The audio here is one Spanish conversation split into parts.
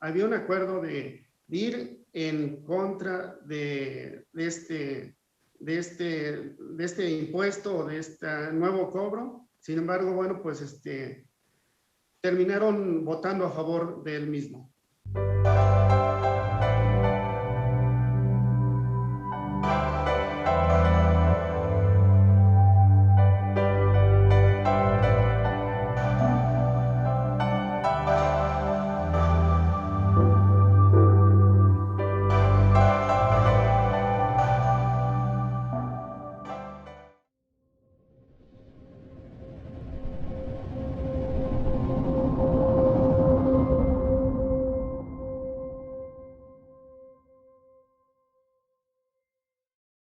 había un acuerdo de ir en contra de este impuesto o de este nuevo cobro. Sin embargo, bueno, pues terminaron votando a favor del mismo.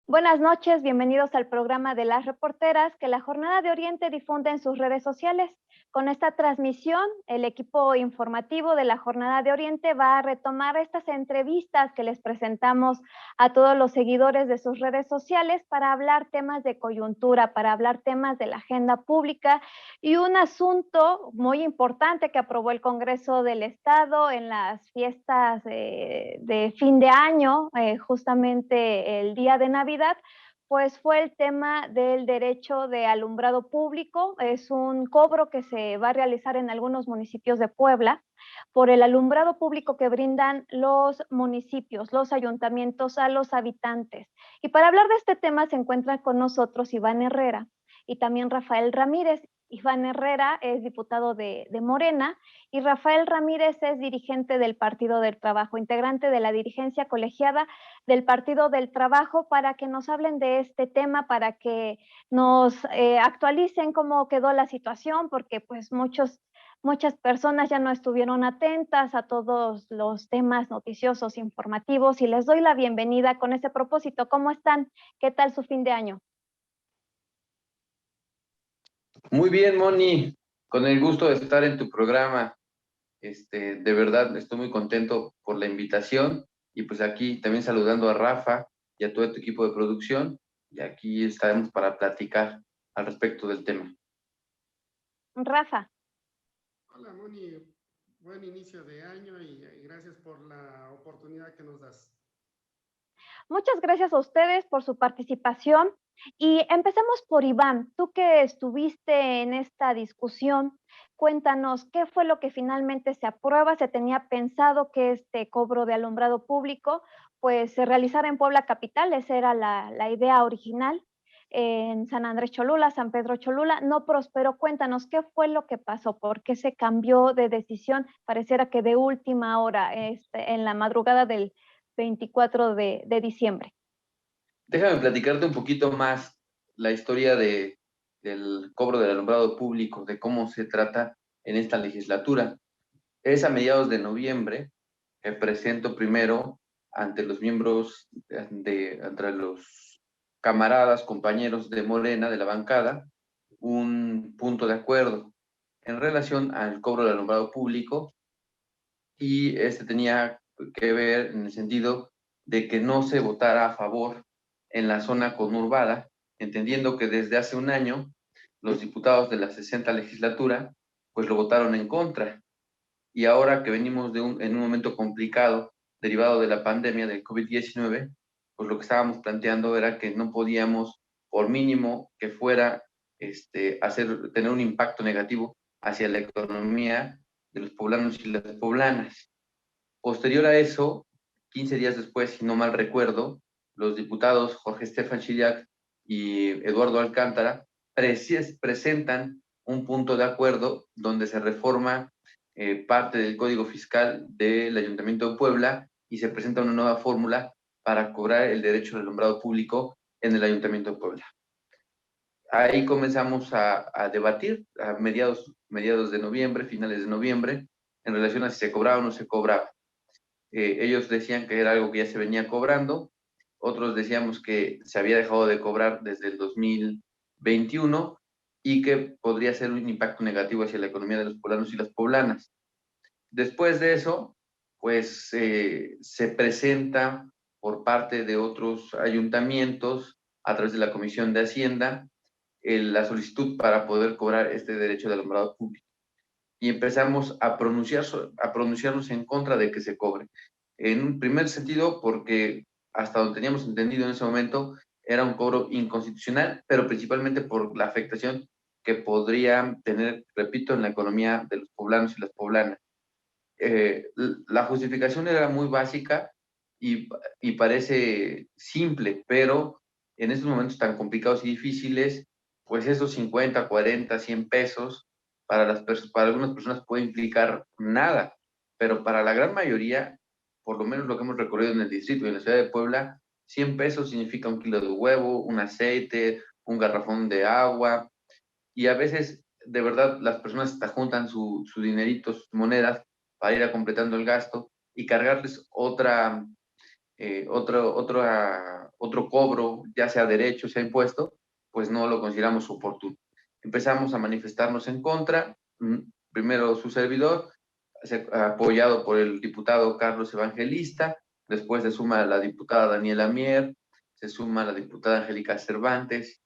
Buenas noches, bienvenidos al programa de las reporteras que la Jornada de Oriente difunde en sus redes sociales. Con esta transmisión, el equipo informativo de la Jornada de Oriente va a retomar estas entrevistas que les presentamos a todos los seguidores de sus redes sociales para hablar temas de coyuntura, para hablar temas de la agenda pública y un asunto muy importante que aprobó el Congreso del Estado en las fiestas de fin de año, justamente el día de Navidad, pues fue el tema del derecho de alumbrado público. Es un cobro que se va a realizar en algunos municipios de Puebla por el alumbrado público que brindan los municipios, los ayuntamientos a los habitantes. Y para hablar de este tema se encuentra con nosotros Iván Herrera y también Rafael Ramírez. Iván Herrera es diputado de Morena y Rafael Ramírez es dirigente del Partido del Trabajo, integrante de la dirigencia colegiada del Partido del Trabajo, para que nos hablen de este tema, para que nos actualicen cómo quedó la situación, porque pues muchas personas ya no estuvieron atentas a todos los temas noticiosos, informativos, y les doy la bienvenida con ese propósito. ¿Cómo están? ¿Qué tal su fin de año? Muy bien, Moni, con el gusto de estar en tu programa. De verdad estoy muy contento por la invitación y pues aquí también saludando a Rafa y a todo tu equipo de producción, y aquí estaremos para platicar al respecto del tema. Rafa. Hola, Moni, buen inicio de año y gracias por la oportunidad que nos das. Muchas gracias a ustedes por su participación y empecemos por Iván. Tú que estuviste en esta discusión, cuéntanos qué fue lo que finalmente se aprueba. Se tenía pensado que este cobro de alumbrado público pues se realizara en Puebla capital, esa era la idea original. En San Andrés Cholula, San Pedro Cholula, no prosperó. Cuéntanos qué fue lo que pasó, por qué se cambió de decisión, pareciera que de última hora, en la madrugada del 24 de diciembre. Déjame platicarte un poquito más la historia del cobro del alumbrado público, de cómo se trata en esta legislatura. Es a mediados de noviembre que presento primero ante los miembros, entre los camaradas, compañeros de Morena, de la bancada, un punto de acuerdo en relación al cobro del alumbrado público, y tenía que ver en el sentido de que no se votara a favor en la zona conurbada, entendiendo que desde hace un año los diputados de la 60 legislatura pues lo votaron en contra, y ahora que venimos en un momento complicado derivado de la pandemia del COVID-19, pues lo que estábamos planteando era que no podíamos, por mínimo que fuera, tener un impacto negativo hacia la economía de los poblanos y las poblanas. Posterior a eso, 15 días después, si no mal recuerdo, los diputados Jorge Estefan Chillac y Eduardo Alcántara presentan un punto de acuerdo donde se reforma parte del Código Fiscal del Ayuntamiento de Puebla y se presenta una nueva fórmula para cobrar el derecho al alumbrado público en el Ayuntamiento de Puebla. Ahí comenzamos a debatir a mediados de noviembre, finales de noviembre, en relación a si se cobraba o no se cobraba. Ellos decían que era algo que ya se venía cobrando, otros decíamos que se había dejado de cobrar desde el 2021 y que podría ser un impacto negativo hacia la economía de los poblanos y las poblanas. Después de eso, pues se presenta por parte de otros ayuntamientos a través de la Comisión de Hacienda la solicitud para poder cobrar este derecho de alumbrado público. y empezamos a pronunciarnos en contra de que se cobre. En un primer sentido, porque hasta donde teníamos entendido en ese momento, era un cobro inconstitucional, pero principalmente por la afectación que podría tener, repito, en la economía de los poblanos y las poblanas. La justificación era muy básica y parece simple, pero en estos momentos tan complicados y difíciles, pues esos 50, 40, 100 pesos para algunas personas puede implicar nada, pero para la gran mayoría, por lo menos lo que hemos recorrido en el distrito y en la ciudad de Puebla, 100 pesos significa un kilo de huevo, un aceite, un garrafón de agua, y a veces, de verdad, las personas hasta juntan su dinerito, sus monedas, para ir a completando el gasto y cargarles otro cobro, ya sea derecho, sea impuesto, pues no lo consideramos oportuno. Empezamos a manifestarnos en contra, primero su servidor, apoyado por el diputado Carlos Evangelista, después se suma la diputada Daniela Mier, se suma la diputada Angélica Cervantes,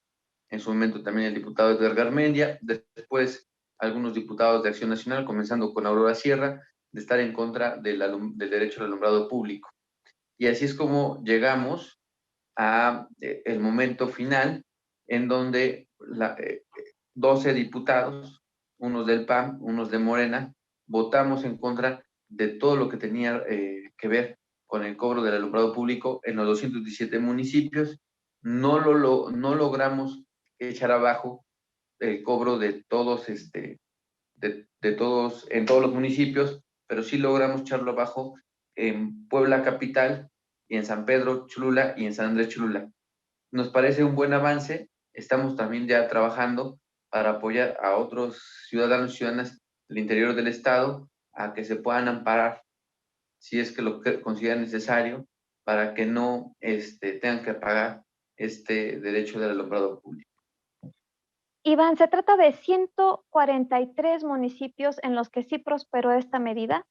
en su momento también el diputado Edgar Garmendia, después algunos diputados de Acción Nacional, comenzando con Aurora Sierra, de estar en contra del derecho al alumbrado público. Y así es como llegamos a el momento final, en donde 12 diputados, unos del PAN, unos de Morena, votamos en contra de todo lo que tenía que ver con el cobro del alumbrado público en los 217 municipios. No logramos echar abajo el cobro de todos, todos, en todos los municipios, pero sí logramos echarlo abajo en Puebla capital y en San Pedro Cholula y en San Andrés Cholula. Nos parece un buen avance. Estamos también ya trabajando para apoyar a otros ciudadanos y ciudadanas del interior del estado a que se puedan amparar si es que lo consideran necesario para que no tengan que pagar este derecho del alumbrado público. Iván, ¿se trata de 143 municipios en los que sí prosperó esta medida?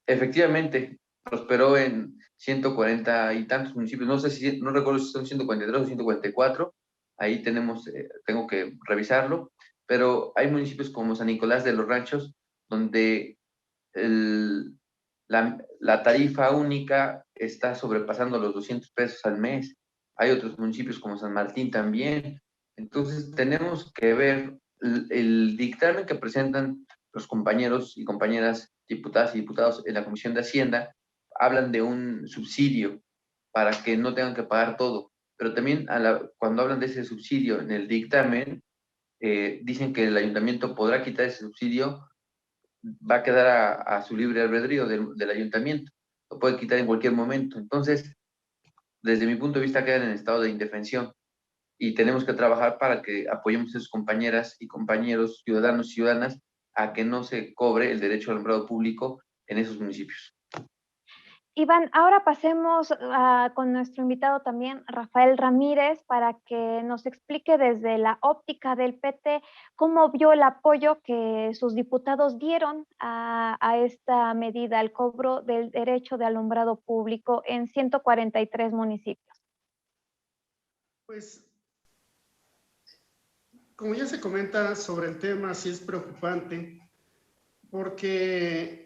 Efectivamente, prosperó en 140 y tantos municipios, no sé si, no recuerdo si son 143 o 144, ahí tengo que revisarlo, pero hay municipios como San Nicolás de los Ranchos, donde la tarifa única está sobrepasando los 200 pesos al mes. Hay otros municipios como San Martín también. Entonces tenemos que ver el dictamen que presentan los compañeros y compañeras diputadas y diputados en la Comisión de Hacienda. Hablan de un subsidio para que no tengan que pagar todo, pero también cuando hablan de ese subsidio en el dictamen, dicen que el ayuntamiento podrá quitar ese subsidio, va a quedar a su libre albedrío del ayuntamiento, lo puede quitar en cualquier momento. Entonces, desde mi punto de vista, quedan en estado de indefensión y tenemos que trabajar para que apoyemos a sus compañeras y compañeros, ciudadanos y ciudadanas, a que no se cobre el derecho al alumbrado público en esos municipios. Iván, ahora pasemos con nuestro invitado también, Rafael Ramírez, para que nos explique desde la óptica del PT cómo vio el apoyo que sus diputados dieron a esta medida, al cobro del derecho de alumbrado público en 143 municipios. Pues, como ya se comenta sobre el tema, sí es preocupante, porque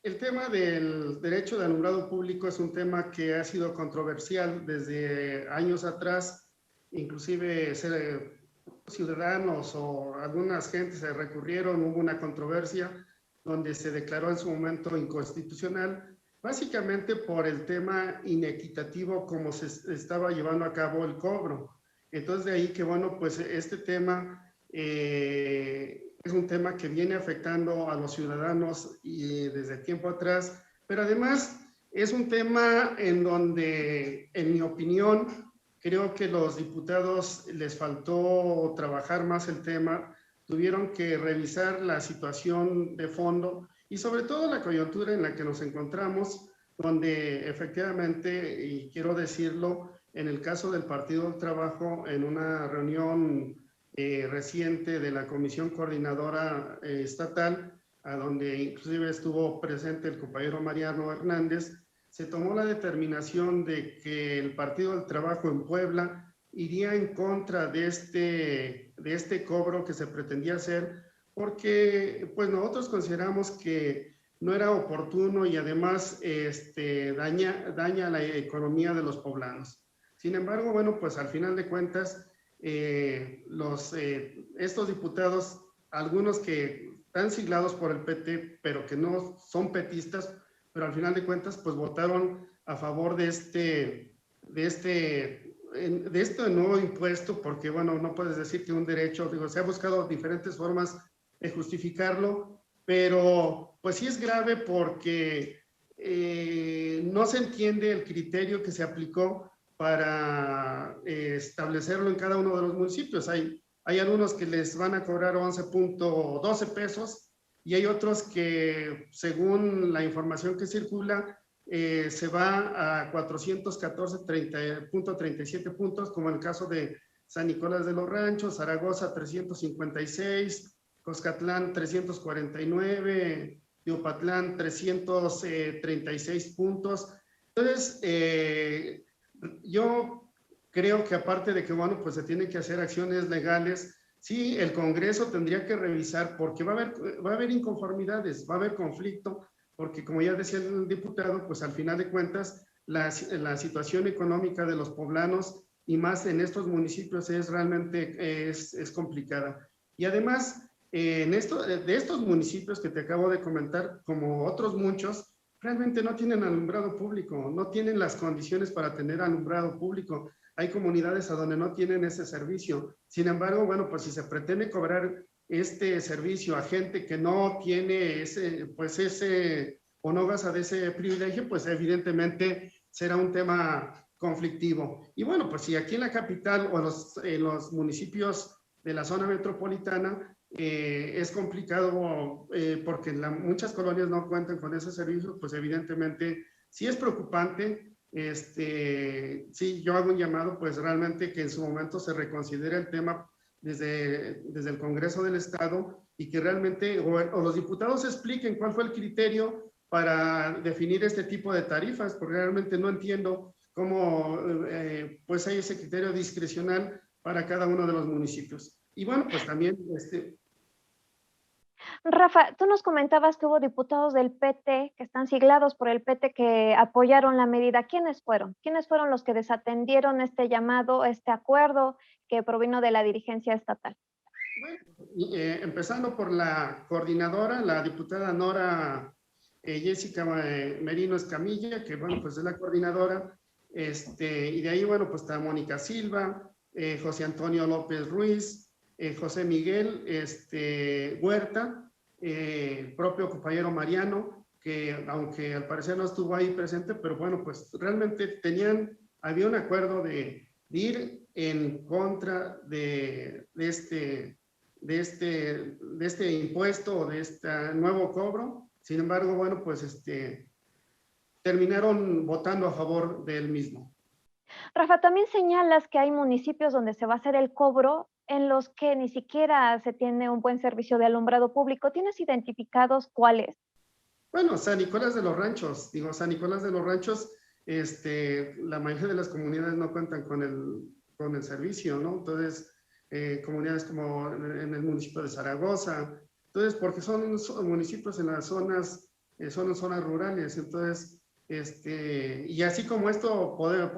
el tema del derecho de alumbrado público es un tema que ha sido controversial desde años atrás, inclusive ciudadanos o algunas gentes se recurrieron, hubo una controversia donde se declaró en su momento inconstitucional, básicamente por el tema inequitativo como se estaba llevando a cabo el cobro. Entonces de ahí que bueno, pues este tema es un tema que viene afectando a los ciudadanos y desde tiempo atrás, pero además es un tema en donde, en mi opinión, creo que los diputados les faltó trabajar más el tema, tuvieron que revisar la situación de fondo y sobre todo la coyuntura en la que nos encontramos, donde efectivamente, y quiero decirlo, en el caso del Partido del Trabajo, en una reunión reciente de la Comisión Coordinadora Estatal, a donde inclusive estuvo presente el compañero Mariano Hernández, se tomó la determinación de que el Partido del Trabajo en Puebla iría en contra de este cobro que se pretendía hacer, porque pues nosotros consideramos que no era oportuno y además daña la economía de los poblanos. Sin embargo, bueno, pues al final de cuentas, estos diputados, algunos que están siglados por el PT, pero que no son petistas, pero al final de cuentas, pues votaron a favor de este nuevo impuesto, porque, bueno, no puedes decir que un derecho, digo, se ha buscado diferentes formas de justificarlo, pero pues sí es grave porque no se entiende el criterio que se aplicó para establecerlo en cada uno de los municipios. Hay algunos que les van a cobrar 11.12 pesos y hay otros que, según la información que circula, se va a 414.37 puntos, como en el caso de San Nicolás de los Ranchos, Zaragoza 356, Coscatlán 349, Teopatlán 336 puntos. Entonces, yo creo que aparte de que, bueno, pues se tienen que hacer acciones legales, sí, el Congreso tendría que revisar, porque va a haber inconformidades, va a haber conflicto, porque como ya decía el diputado, pues al final de cuentas, la situación económica de los poblanos y más en estos municipios es realmente es complicada. Y además, de estos municipios que te acabo de comentar, como otros muchos, realmente no tienen alumbrado público, no tienen las condiciones para tener alumbrado público. Hay comunidades a donde no tienen ese servicio. Sin embargo, bueno, pues si se pretende cobrar este servicio a gente que no tiene o no goza de ese privilegio, pues evidentemente será un tema conflictivo. Y bueno, pues si aquí en la capital o en los municipios de la zona metropolitana es complicado porque muchas colonias no cuentan con ese servicio, pues evidentemente sí es preocupante. Sí, yo hago un llamado, pues realmente que en su momento se reconsidere el tema desde el Congreso del Estado y que realmente o los diputados expliquen cuál fue el criterio para definir este tipo de tarifas, porque realmente no entiendo cómo pues hay ese criterio discrecional para cada uno de los municipios. Y bueno, pues también Rafa, tú nos comentabas que hubo diputados del PT, que están siglados por el PT, que apoyaron la medida. ¿Quiénes fueron? ¿Quiénes fueron los que desatendieron este llamado, este acuerdo que provino de la dirigencia estatal? Bueno, empezando por la coordinadora, la diputada Nora Jessica Merino Escamilla, que bueno, pues es la coordinadora, y de ahí, bueno, pues está Mónica Silva, José Antonio López Ruiz, José Miguel Huerta, propio compañero Mariano, que aunque al parecer no estuvo ahí presente, pero bueno, pues realmente había un acuerdo de ir en contra de este impuesto o de este nuevo cobro. Sin embargo, bueno, pues terminaron votando a favor del mismo. Rafa, también señalas que hay municipios donde se va a hacer el cobro en los que ni siquiera se tiene un buen servicio de alumbrado público. ¿Tienes identificados cuáles? Bueno, San Nicolás de los Ranchos, San Nicolás de los Ranchos, la mayoría de las comunidades no cuentan con el servicio, ¿no? Entonces, comunidades como en el municipio de Zaragoza, entonces, porque son municipios en las zonas rurales, entonces, y así como esto,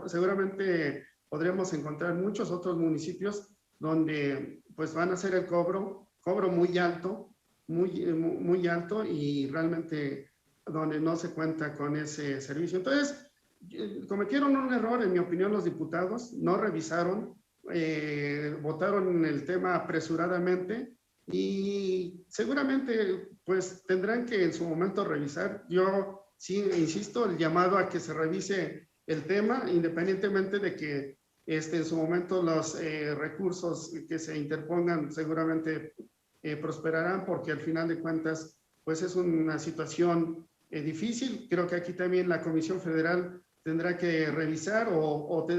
seguramente podríamos encontrar muchos otros municipios donde pues van a hacer el cobro muy alto, muy alto y realmente donde no se cuenta con ese servicio. Entonces, cometieron un error, en mi opinión, los diputados, no revisaron, votaron el tema apresuradamente y seguramente pues tendrán que en su momento revisar. Yo sí insisto, el llamado a que se revise el tema, independientemente de que en su momento los recursos que se interpongan seguramente prosperarán, porque al final de cuentas pues es una situación difícil. Creo que aquí también la Comisión Federal tendrá que revisar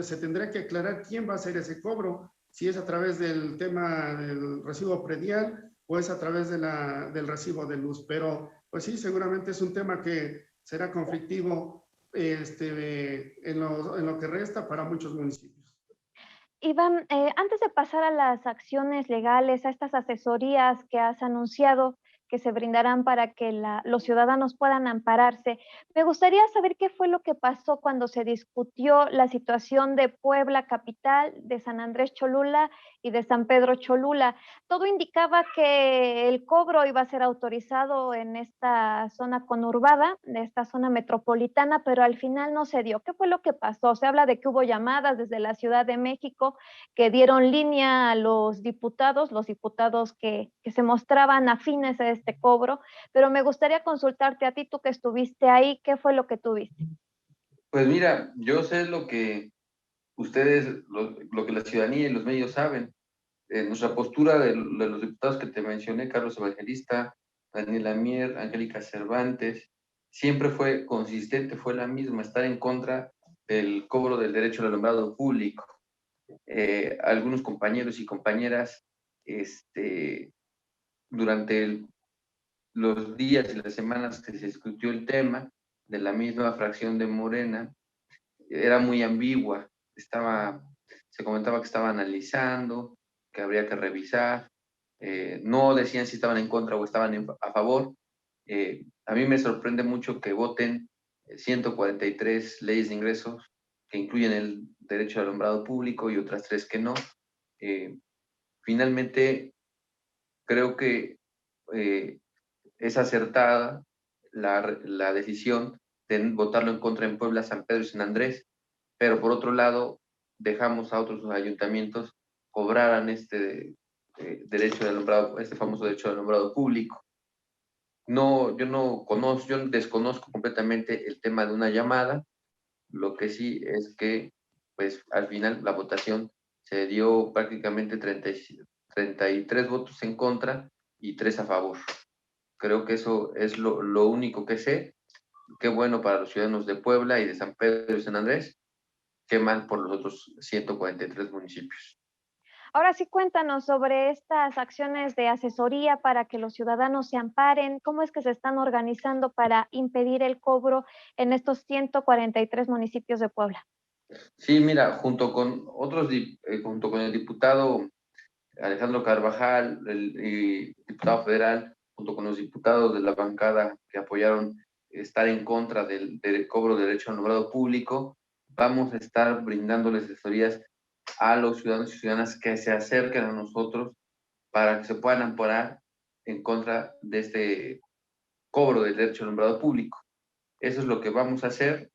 se tendrá que aclarar quién va a hacer ese cobro, si es a través del tema del recibo predial o es a través del recibo de luz. Pero pues sí, seguramente es un tema que será conflictivo en lo que resta para muchos municipios. Iván, antes de pasar a las acciones legales, a estas asesorías que has anunciado que se brindarán para que los ciudadanos puedan ampararse, me gustaría saber qué fue lo que pasó cuando se discutió la situación de Puebla capital, de San Andrés Cholula y de San Pedro Cholula. Todo indicaba que el cobro iba a ser autorizado en esta zona conurbada, de esta zona metropolitana, pero al final no se dio. ¿Qué fue lo que pasó? Se habla de que hubo llamadas desde la Ciudad de México que dieron línea a los diputados que se mostraban afines a este cobro, pero me gustaría consultarte a ti, tú que estuviste ahí, ¿qué fue lo que tuviste? Pues mira, yo sé lo que ustedes, lo que la ciudadanía y los medios saben. Nuestra postura de los diputados que te mencioné, Carlos Evangelista, Daniela Mier, Angélica Cervantes, siempre fue consistente, fue la misma, estar en contra del cobro del derecho al alumbrado público. Algunos compañeros y compañeras, durante los días y las semanas que se discutió el tema de la misma fracción de Morena, era muy ambigua. Se comentaba que estaba analizando, que habría que revisar. No decían si estaban en contra o estaban a favor. A mí me sorprende mucho que voten 143 leyes de ingresos que incluyen el derecho al alumbrado público y otras 3 que no. Finalmente, creo que eh, es acertada la decisión de votarlo en contra en Puebla, San Pedro y San Andrés, pero por otro lado dejamos a otros ayuntamientos cobraran derecho de alumbrado, este famoso derecho de alumbrado público. No, yo no conozco, yo desconozco completamente el tema de una llamada. Lo que sí es que, pues, al final la votación se dio prácticamente 33 votos en contra y 3 a favor. Creo que eso es lo único que sé. Qué bueno para los ciudadanos de Puebla y de San Pedro y San Andrés, qué mal por los otros 143 municipios. Ahora sí, cuéntanos sobre estas acciones de asesoría para que los ciudadanos se amparen. ¿Cómo es que se están organizando para impedir el cobro en estos 143 municipios de Puebla? Sí, mira, junto con el diputado Alejandro Carvajal, el diputado federal, junto con los diputados de la bancada que apoyaron estar en contra del cobro de derecho al alumbrado público, vamos a estar brindándoles asesorías a los ciudadanos y ciudadanas que se acerquen a nosotros para que se puedan amparar en contra de este cobro del derecho al alumbrado público. Eso es lo que vamos a hacer.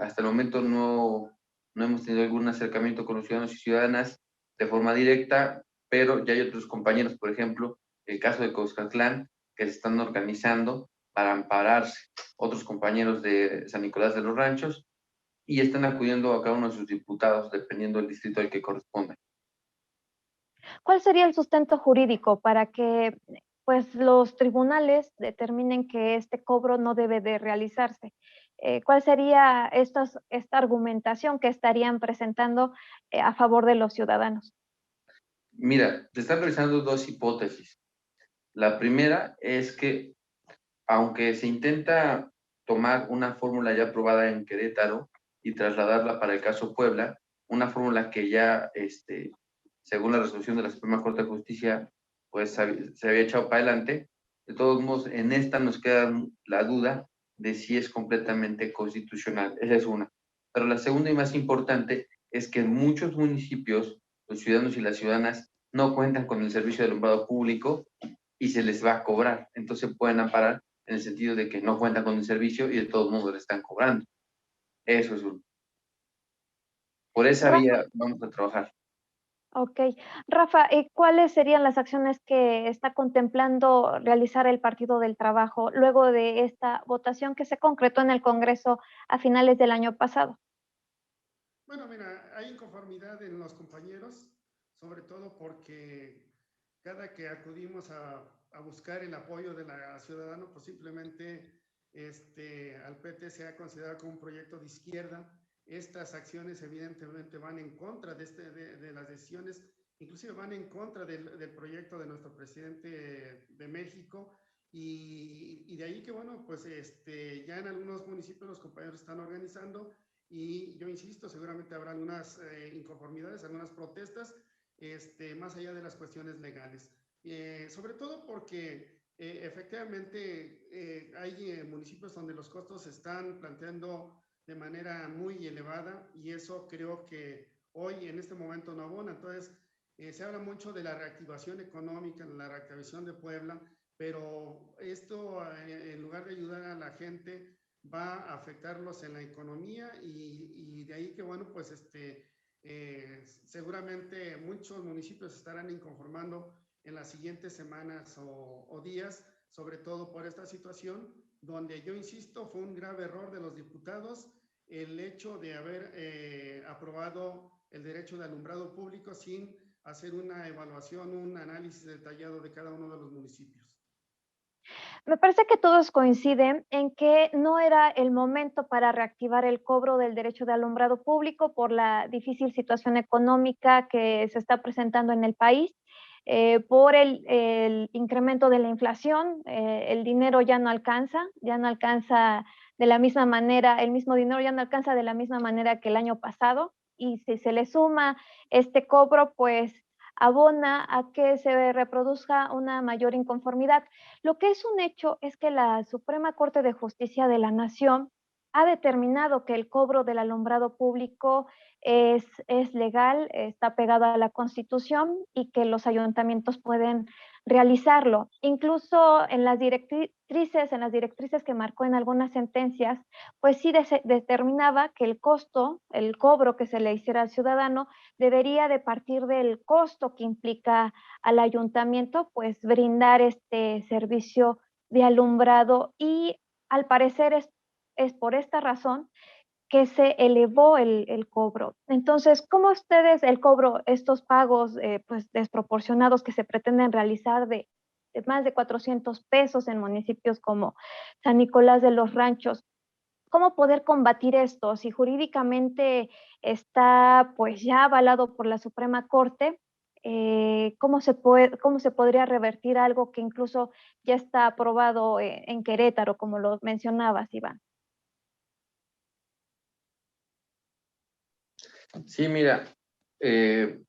Hasta el momento no hemos tenido algún acercamiento con los ciudadanos y ciudadanas de forma directa, pero ya hay otros compañeros, por ejemplo, el caso de Coscatlán, que se están organizando para ampararse, otros compañeros de San Nicolás de los Ranchos, y están acudiendo a cada uno de sus diputados, dependiendo del distrito al que corresponda. ¿Cuál sería el sustento jurídico para que pues, los tribunales determinen que este cobro no debe de realizarse? ¿Cuál sería esta argumentación que estarían presentando a favor de los ciudadanos? Mira, se están realizando dos hipótesis. La primera es que, aunque se intenta tomar una fórmula ya aprobada en Querétaro y trasladarla para el caso Puebla, una fórmula que ya, según la resolución de la Suprema Corte de Justicia, pues se había echado para adelante. De todos modos, en esta nos queda la duda de si es completamente constitucional. Esa es una. Pero la segunda y más importante es que en muchos municipios los ciudadanos y las ciudadanas no cuentan con el servicio de alumbrado público y se les va a cobrar. Entonces pueden amparar en el sentido de que no cuentan con el servicio y de todos modos le están cobrando. Eso es uno. Por esa Rafa, vía vamos a trabajar. ok. Rafa, ¿cuáles serían las acciones que está contemplando realizar el Partido del Trabajo luego de esta votación que se concretó en el Congreso a finales del año pasado? Bueno, mira, hay inconformidad en los compañeros, sobre todo porque cada que acudimos a buscar el apoyo de la ciudadana, pues simplemente al PT se ha considerado como un proyecto de izquierda. Estas acciones evidentemente van en contra de las decisiones, inclusive van en contra del proyecto de nuestro presidente de México, y de ahí que, bueno, pues ya en algunos municipios los compañeros están organizando y yo insisto, seguramente habrá algunas inconformidades, algunas protestas, más allá de las cuestiones legales. Sobre todo porque efectivamente hay municipios donde los costos se están planteando de manera muy elevada y eso creo que hoy en este momento no abona. Entonces, se habla mucho de la reactivación económica, la reactivación de Puebla, pero esto en lugar de ayudar a la gente va a afectarlos en la economía y de ahí que, bueno, pues seguramente muchos municipios estarán inconformando en las siguientes semanas o días, sobre todo por esta situación, donde yo insisto, fue un grave error de los diputados el hecho de haber aprobado el derecho de alumbrado público sin hacer una evaluación, un análisis detallado de cada uno de los municipios. Me parece que todos coinciden en que no era el momento para reactivar el cobro del derecho de alumbrado público por la difícil situación económica que se está presentando en el país, por el incremento de la inflación, el dinero ya no alcanza de la misma manera, el mismo dinero ya no alcanza de la misma manera que el año pasado, y si se le suma este cobro, pues abona a que se reproduzca una mayor inconformidad. Lo que es un hecho es que la Suprema Corte de Justicia de la Nación ha determinado que el cobro del alumbrado público es legal, está pegado a la Constitución y que los ayuntamientos pueden realizarlo. Incluso en las directrices que marcó en algunas sentencias, pues sí determinaba que el costo, el cobro que se le hiciera al ciudadano, debería de partir del costo que implica al ayuntamiento, pues brindar este servicio de alumbrado y al parecer es por esta razón que se elevó el cobro. Entonces, ¿cómo ustedes el cobro, estos pagos pues desproporcionados que se pretenden realizar de más de 400 pesos en municipios como San Nicolás de los Ranchos? ¿Cómo poder combatir esto? Si jurídicamente está pues ya avalado por la Suprema Corte, ¿cómo se podría revertir algo que incluso ya está aprobado en Querétaro, como lo mencionabas, Iván? Sí, mira, en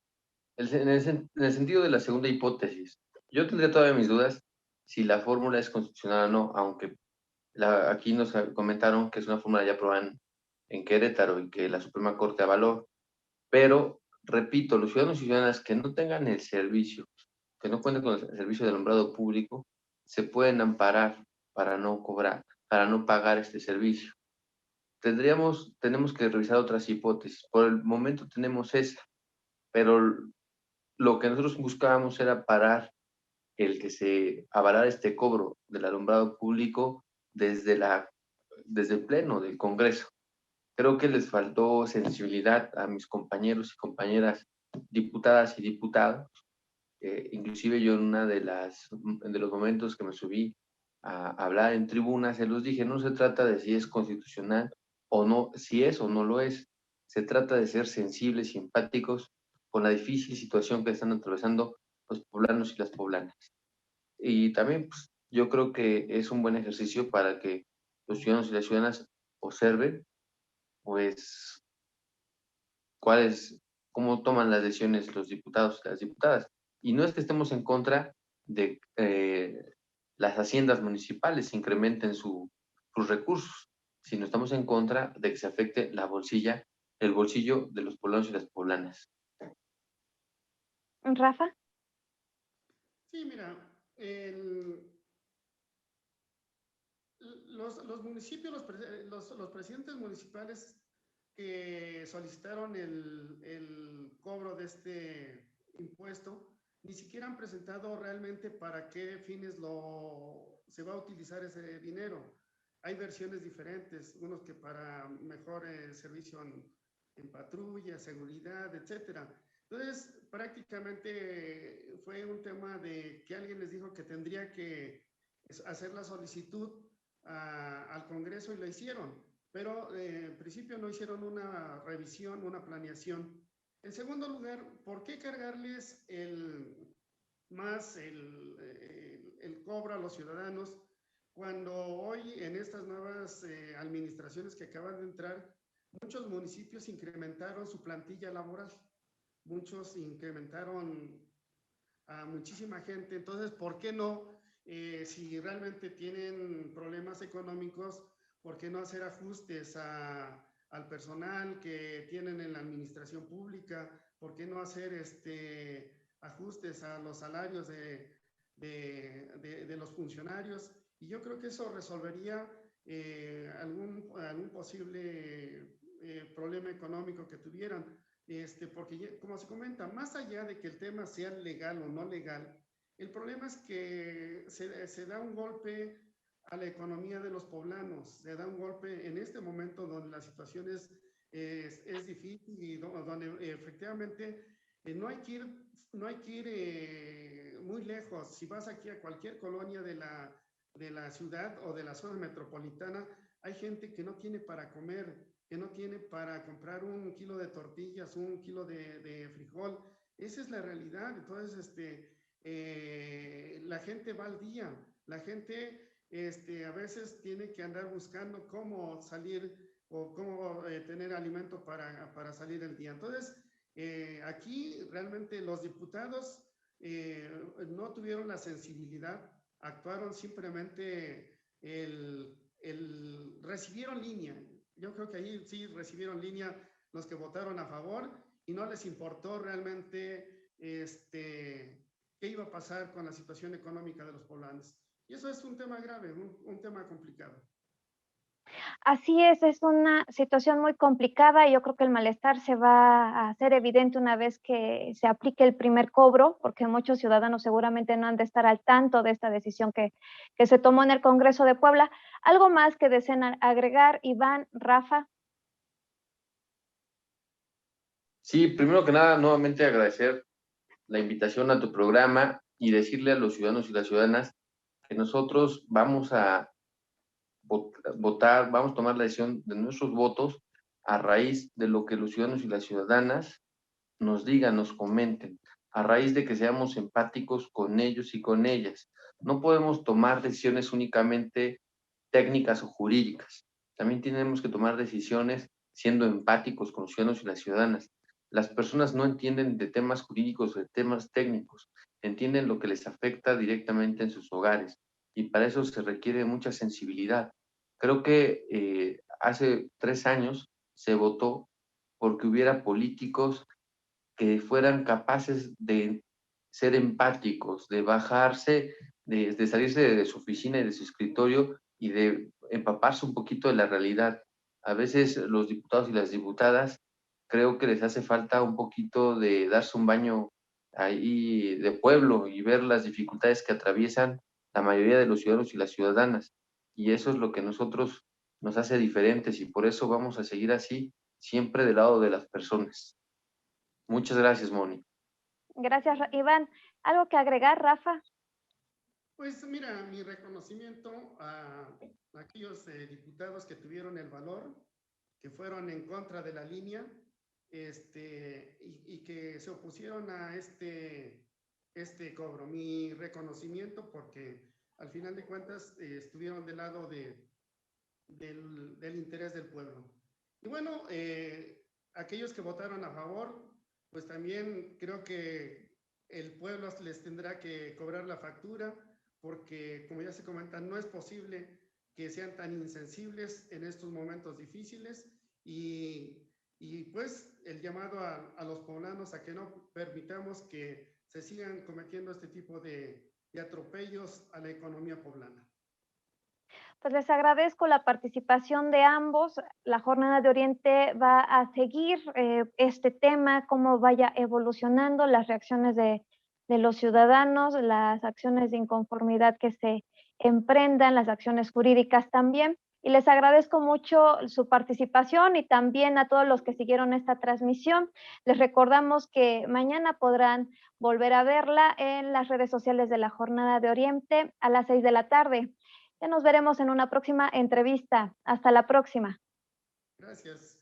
el sentido de la segunda hipótesis, yo tendría todavía mis dudas si la fórmula es constitucional o no, aunque aquí nos comentaron que es una fórmula ya aprobada en Querétaro y que la Suprema Corte avaló, pero repito, los ciudadanos y ciudadanas que no tengan el servicio, que no cuenten con el servicio de alumbrado público, se pueden amparar para no cobrar, para no pagar este servicio. Tenemos que revisar otras hipótesis. Por el momento tenemos esa, pero lo que nosotros buscábamos era parar el que se avalara este cobro del alumbrado público desde el pleno del Congreso. Creo que les faltó sensibilidad a mis compañeros y compañeras diputadas y diputados. Inclusive yo en de los momentos que me subí a hablar en tribuna, se los dije, no se trata de si es constitucional o no, si es o no lo es. Se trata de ser sensibles y empáticos con la difícil situación que están atravesando los poblanos y las poblanas. Y también pues, yo creo que es un buen ejercicio para que los ciudadanos y las ciudadanas observen pues cómo toman las decisiones los diputados y las diputadas. Y no es que estemos en contra de las haciendas municipales incrementen sus recursos, sino estamos en contra de que se afecte el bolsillo de los poblanos y las poblanas. Rafa. Sí, mira, los municipios, los presidentes municipales que solicitaron el cobro de este impuesto, ni siquiera han presentado realmente para qué fines se va a utilizar ese dinero. Hay versiones diferentes, unos que para mejor servicio en patrulla, seguridad, etcétera. Entonces, prácticamente fue un tema de que alguien les dijo que tendría que hacer la solicitud al Congreso y la hicieron, pero en principio no hicieron una revisión, una planeación. En segundo lugar, ¿por qué cargarles el el cobro a los ciudadanos, cuando hoy en estas nuevas administraciones que acaban de entrar, muchos municipios incrementaron su plantilla laboral, muchos incrementaron a muchísima gente. Entonces, ¿por qué no? Si realmente tienen problemas económicos, ¿por qué no hacer ajustes al personal que tienen en la administración pública? ¿Por qué no hacer ajustes a los salarios de los funcionarios? Y yo creo que eso resolvería algún posible problema económico que tuvieran. Porque como se comenta, más allá de que el tema sea legal o no legal, el problema es que se da un golpe a la economía de los poblanos, se da un golpe en este momento donde la situación es difícil y donde efectivamente no hay que ir muy lejos. Si vas aquí a cualquier colonia de la ciudad o de la zona metropolitana, hay gente que no tiene para comer, que no tiene para comprar un kilo de tortillas, un kilo de frijol. Esa es la realidad. Entonces, la gente va al día, la gente a veces tiene que andar buscando cómo salir o cómo tener alimento para salir el día. Entonces, aquí realmente los diputados no tuvieron la sensibilidad, actuaron simplemente recibieron línea. Yo creo que ahí sí recibieron línea los que votaron a favor y no les importó realmente qué iba a pasar con la situación económica de los poblanos. Y eso es un tema grave, un tema complicado. Así es una situación muy complicada y yo creo que el malestar se va a hacer evidente una vez que se aplique el primer cobro, porque muchos ciudadanos seguramente no han de estar al tanto de esta decisión que se tomó en el Congreso de Puebla. ¿Algo más que deseen agregar, Iván, Rafa? Sí, primero que nada, nuevamente agradecer la invitación a tu programa y decirle a los ciudadanos y las ciudadanas que nosotros vamos a votar, vamos a tomar la decisión de nuestros votos a raíz de lo que los ciudadanos y las ciudadanas nos digan, nos comenten, a raíz de que seamos empáticos con ellos y con ellas. No podemos tomar decisiones únicamente técnicas o jurídicas. También tenemos que tomar decisiones siendo empáticos con los ciudadanos y las ciudadanas. Las personas no entienden de temas jurídicos o de temas técnicos, entienden lo que les afecta directamente en sus hogares y para eso se requiere mucha sensibilidad. Creo que hace 3 años se votó porque hubiera políticos que fueran capaces de ser empáticos, de bajarse, de salirse de su oficina y de su escritorio y de empaparse un poquito de la realidad. A veces los diputados y las diputadas creo que les hace falta un poquito de darse un baño ahí de pueblo y ver las dificultades que atraviesan la mayoría de los ciudadanos y las ciudadanas. Y eso es lo que nosotros nos hace diferentes y por eso vamos a seguir así, siempre del lado de las personas. Muchas gracias, Moni. Gracias, Iván. ¿Algo que agregar, Rafa? Pues mira, mi reconocimiento a aquellos diputados que tuvieron el valor, que fueron en contra de la línea y que se opusieron a este cobro. Mi reconocimiento porque al final de cuentas estuvieron del lado del interés del pueblo. Y bueno, aquellos que votaron a favor, pues también creo que el pueblo les tendrá que cobrar la factura porque, como ya se comenta, no es posible que sean tan insensibles en estos momentos difíciles y pues el llamado a los poblanos a que no permitamos que se sigan cometiendo este tipo de atropellos a la economía poblana. Pues les agradezco la participación de ambos. La Jornada de Oriente va a seguir este tema, cómo vaya evolucionando, las reacciones de los ciudadanos, las acciones de inconformidad que se emprendan, las acciones jurídicas también. Y les agradezco mucho su participación y también a todos los que siguieron esta transmisión. Les recordamos que mañana podrán volver a verla en las redes sociales de la Jornada de Oriente a las 6 de la tarde. Ya nos veremos en una próxima entrevista. Hasta la próxima. Gracias.